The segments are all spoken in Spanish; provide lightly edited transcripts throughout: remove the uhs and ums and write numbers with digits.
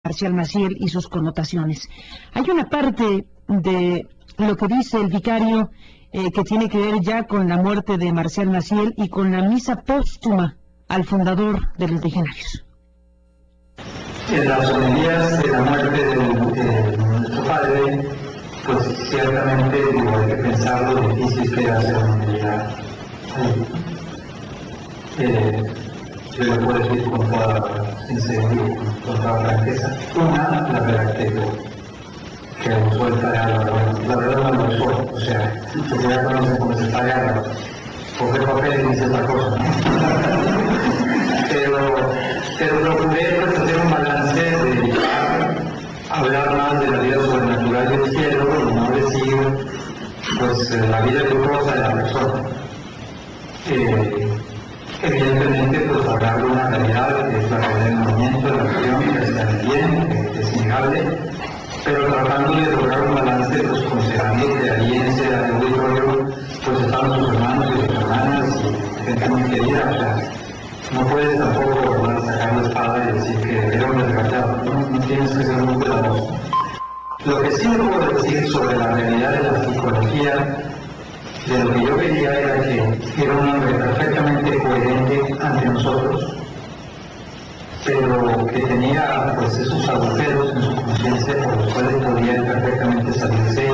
Marcial Maciel y sus connotaciones. Hay una parte de lo que dice el vicario que tiene que ver ya con la muerte de Marcial Maciel y con la misa póstuma al fundador de los legionarios. En las homilías de la muerte de nuestro padre, pues ciertamente hay que pensar lo difícil que era hacer una homilía. Yo le puedo decir con toda sinceridad, con toda franqueza, una, la verdad que usó el padre Álvaro, la verdad no lo usó, o sea, que ya conocen cómo es el padre Álvaro, porque papel dice otra cosa, ¿no? pero procuré pues, hacer un balance de hablar más de la vida sobrenatural del cielo y no decir pues la vida luctuosa de la persona. Evidentemente, pues hablar de una realidad que es la realidad del movimiento, de la acción, que está en el bien, que es innegable, pero tratando de lograr un balance, pues considerando que ahí en ese auditorio pues estaban sus hermanos y sus hermanas y gente muy querida, o sea, no puedes tampoco sacar la espada y decir que era un desgraciado, no tienes que ser muy cuidadoso. Lo que sí me puedo decir sobre la realidad de la psicología, de lo que yo veía era que era un hombre perfectamente coherente ante nosotros, pero que tenía pues esos agujeros en su conciencia por los cuales podía perfectamente salirse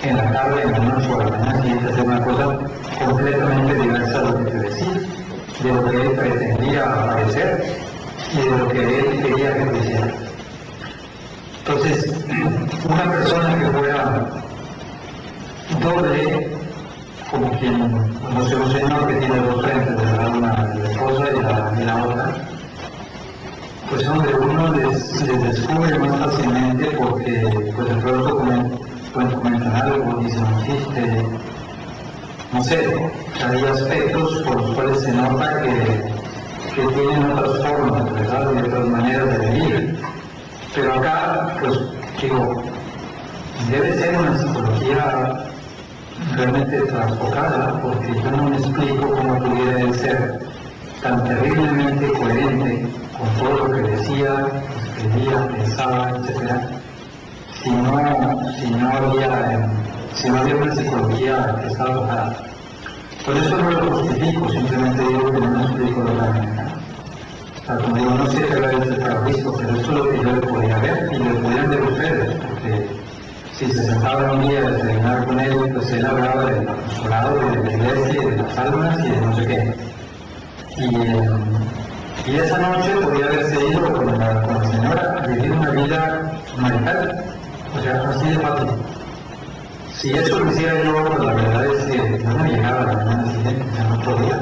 en la tarde, en la noche o a la mañana siguiente hacer una cosa completamente diversa de lo que te decía, de lo que él pretendía parecer y de lo que él quería que hiciera. Entonces, una persona que fuera doble, como un señor que tiene dos frentes, ¿verdad? Una cosa y la otra, pues hombre, uno les descubre más fácilmente porque pues de pronto comentan algo, dicen un chiste, no sé, hay aspectos por los cuales se nota que tienen otras formas, ¿verdad? Y otras maneras de vivir. Pero acá, pues digo, debe ser una psicología realmente trasfocada, porque yo no me explico cómo pudiera él ser tan terriblemente coherente con todo lo que decía, escribía, pensaba, etc. Si no había una psicología que estaba tocada. Por eso no lo justifico, simplemente digo que no me explico de la manera. O sea, como digo, no sé qué era el terrorismo, pero eso es lo que yo le podía ver y le podían ver ustedes, porque si se sentaba un día a desayunar con él, pues él hablaba del apostolado, de la iglesia, de las almas y de no sé qué. Y esa noche podía haberse ido con la señora a vivir una vida marital, o sea, así de fácil. Si eso lo hiciera yo, pues la verdad es que no me llegaba a la mañana siguiente, o sea, no podía.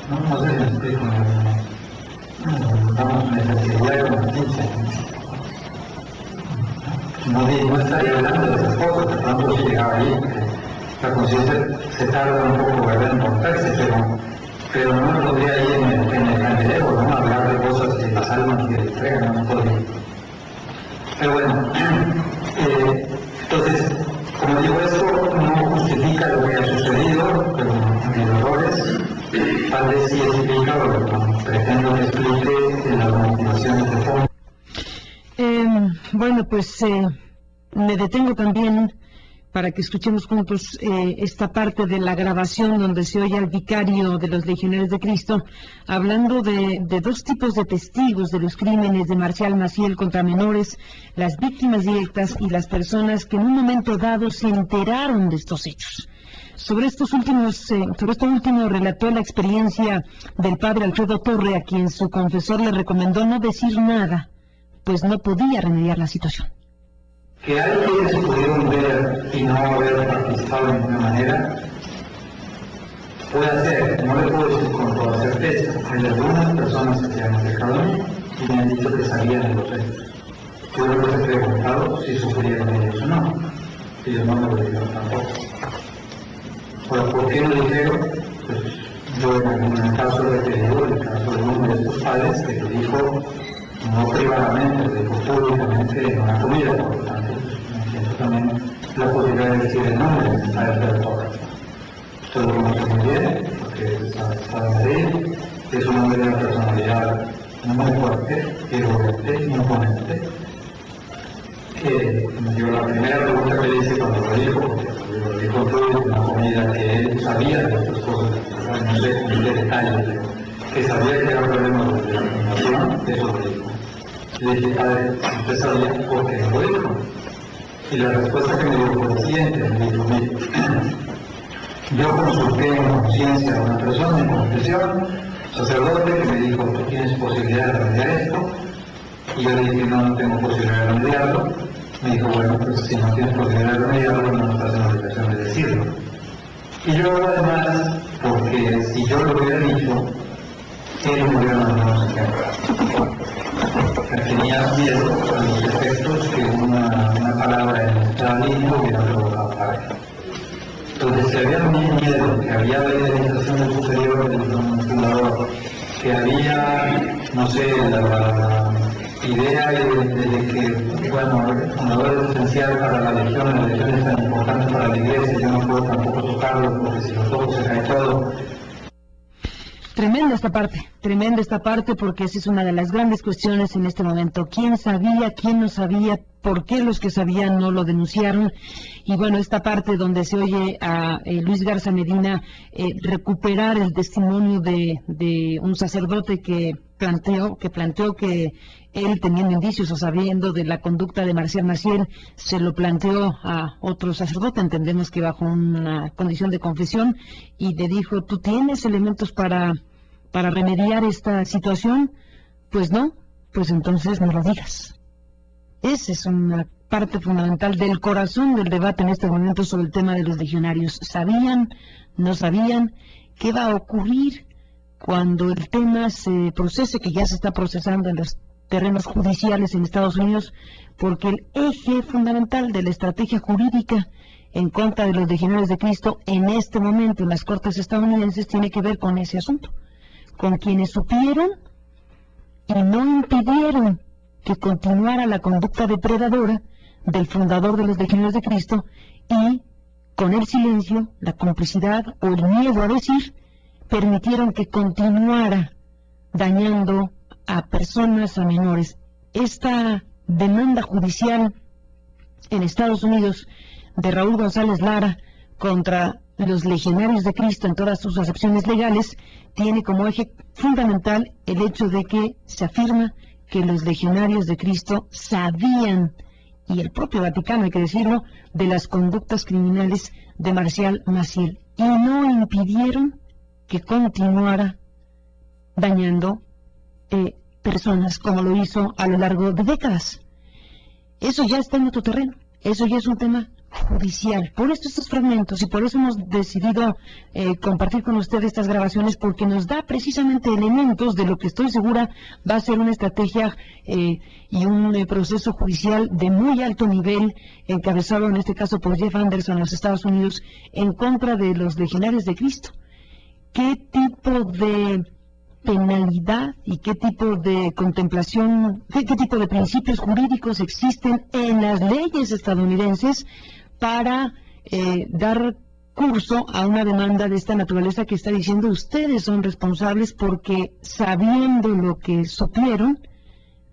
No sé si me explico, me sentiría como 15. No estaría hablando de esas cosas, de pronto si llegaba ahí, la conciencia se tarda un poco en montarse, pero no me podría ir en el candelero, ¿no? Hablar de cosas de las almas que entregan, no podría. Pero bueno, entonces, como digo, esto no justifica lo que ha sucedido, pero en errores, tal vez sí explica lo que pretendo que explique las motivaciones de fondo. Bueno, pues me detengo también para que escuchemos juntos esta parte de la grabación donde se oye al vicario de los Legionarios de Cristo hablando de dos tipos de testigos de los crímenes de Marcial Maciel contra menores, las víctimas directas y las personas que en un momento dado se enteraron de estos hechos. Sobre esto último relató la experiencia del padre Alfredo Torre, a quien su confesor le recomendó no decir nada, pues no podía remediar la situación. Que hay quienes pudieron ver y no haber participado de ninguna manera, puede ser, no le puedo decir con toda certeza. Hay algunas personas que se han acercado a mí y me han dicho que sabían de los hechos. Yo les he preguntado si sufrieron ellos o no. Ellos no me lo dijeron tampoco. ¿Por qué no dijeron? Pues yo en el caso referido, en el caso de uno de estos padres que lo dijo no privadamente, lo dijo públicamente en una comida, por lo tanto, me siento también la posibilidad de decir el nombre del padre de Torre. Esto lo conoce muy bien, porque está en Madrid, es un hombre de una personalidad muy fuerte, irreverente, imponente, yo la primera pregunta que le hice cuando lo dijo, porque lo dijo todo en una comida que él sabía de estas cosas, no sé en qué detalle, que sabía que era problema de la alimentación, eso lo dijo. Le dije, a ver, ¿usted sabía por qué lo dijo? Y la respuesta que me dio fue la siguiente, me dijo, mire, yo consulté en conciencia a una persona en confesión, sacerdote, que me dijo, ¿tú tienes posibilidad de remediar esto? Y yo le dije, no tengo posibilidad de remediarlo. Me dijo, bueno, pues si no tienes posibilidad de remediarlo, no estás en la obligación de decirlo. Y yo además, porque si yo lo hubiera dicho, él me hubiera mandado a psiquiatra. Tenía miedo a los efectos que una palabra en cada línea hubiera provocado para él. Entonces, si había miedo, que había legalización del superior del fundador, que había, no sé, la idea de que, bueno, el fundador es esencial para la legión, la legión es tan importante para la iglesia, yo no puedo tampoco tocarlo, porque si lo toco se cae todo. Tremenda esta parte, porque esa es una de las grandes cuestiones en este momento. ¿Quién sabía, quién no sabía, por qué los que sabían no lo denunciaron? Y bueno, esta parte donde se oye a Luis Garza Medina recuperar el testimonio de un sacerdote que planteó que él, teniendo indicios o sabiendo de la conducta de Marcial Maciel, se lo planteó a otro sacerdote, entendemos que bajo una condición de confesión, y le dijo, ¿tú tienes elementos para remediar esta situación? Pues no, pues entonces no lo digas. Esa es una parte fundamental del corazón del debate en este momento sobre el tema de los legionarios. ¿Sabían? ¿No sabían? ¿Qué va a ocurrir cuando el tema se procese, que ya se está procesando en los terrenos judiciales en Estados Unidos? Porque el eje fundamental de la estrategia jurídica en contra de los legionarios de Cristo en este momento en las cortes estadounidenses tiene que ver con ese asunto, con quienes supieron y no impidieron que continuara la conducta depredadora del fundador de los legionarios de Cristo, y con el silencio, la complicidad o el miedo a decir, permitieron que continuara dañando a personas, a menores. Esta demanda judicial en Estados Unidos de Raúl González Lara contra los legionarios de Cristo en todas sus acepciones legales tiene como eje fundamental el hecho de que se afirma que los legionarios de Cristo sabían, y el propio Vaticano, hay que decirlo, de las conductas criminales de Marcial Maciel, y no impidieron que continuara dañando personas como lo hizo a lo largo de décadas. Eso ya está en otro terreno, eso ya es un tema judicial. Por esto estos fragmentos, y por eso hemos decidido compartir con ustedes estas grabaciones, porque nos da precisamente elementos de lo que estoy segura va a ser una estrategia y un proceso judicial de muy alto nivel, encabezado en este caso por Jeff Anderson en los Estados Unidos, en contra de los legionarios de Cristo. ¿Qué tipo de penalidad y qué tipo de contemplación, qué tipo de principios jurídicos existen en las leyes estadounidenses para dar curso a una demanda de esta naturaleza que está diciendo ustedes son responsables porque, sabiendo lo que supieron,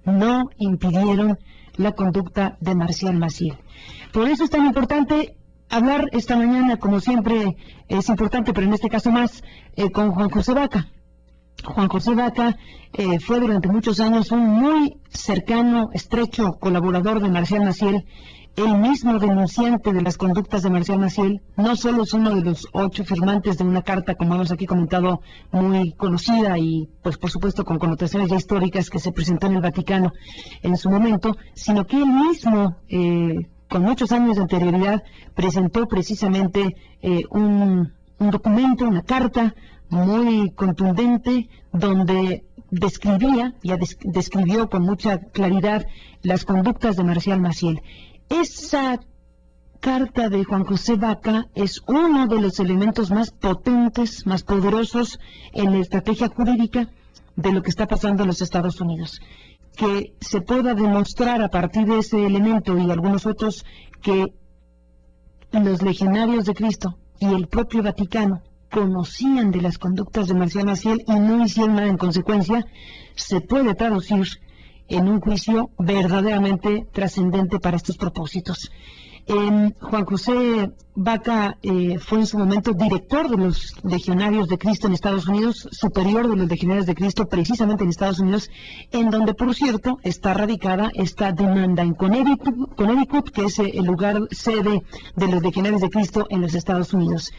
no impidieron la conducta de Marcial Maciel? Por eso es tan importante hablar esta mañana, como siempre es importante, pero en este caso más, con Juan José Vaca. Juan José Vaca fue durante muchos años un muy cercano, estrecho colaborador de Marcial Maciel, el mismo denunciante de las conductas de Marcial Maciel. No solo es uno de los 8 firmantes de una carta, como hemos aquí comentado, muy conocida y pues por supuesto con connotaciones ya históricas, que se presentó en el Vaticano en su momento, sino que él mismo, con muchos años de anterioridad, presentó precisamente un documento, una carta muy contundente, donde describió con mucha claridad las conductas de Marcial Maciel. Esa carta de Juan José Vaca es uno de los elementos más potentes, más poderosos en la estrategia jurídica de lo que está pasando en los Estados Unidos. Que se pueda demostrar a partir de ese elemento y algunos otros que los legionarios de Cristo y el propio Vaticano conocían de las conductas de Marcial Maciel y no hicieron nada en consecuencia, se puede traducir en un juicio verdaderamente trascendente para estos propósitos. Juan José Vaca fue en su momento director de los Legionarios de Cristo en Estados Unidos, superior de los Legionarios de Cristo precisamente en Estados Unidos, en donde, por cierto, está radicada esta demanda en Connecticut, que es el lugar sede de los Legionarios de Cristo en los Estados Unidos.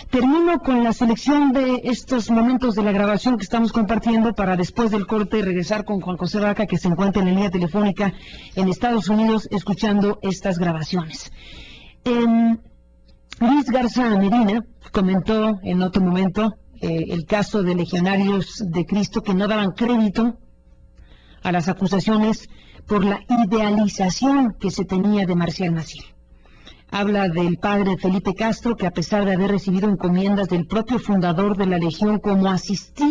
Termino con la selección de estos momentos de la grabación que estamos compartiendo para después del corte regresar con Juan José Vaca, que se encuentra en la línea telefónica en Estados Unidos escuchando estas grabaciones. Luis Garza Medina comentó en otro momento el caso de Legionarios de Cristo que no daban crédito a las acusaciones por la idealización que se tenía de Marcial Maciel. Habla del padre Felipe Castro, que a pesar de haber recibido encomiendas del propio fundador de la Legión como asistente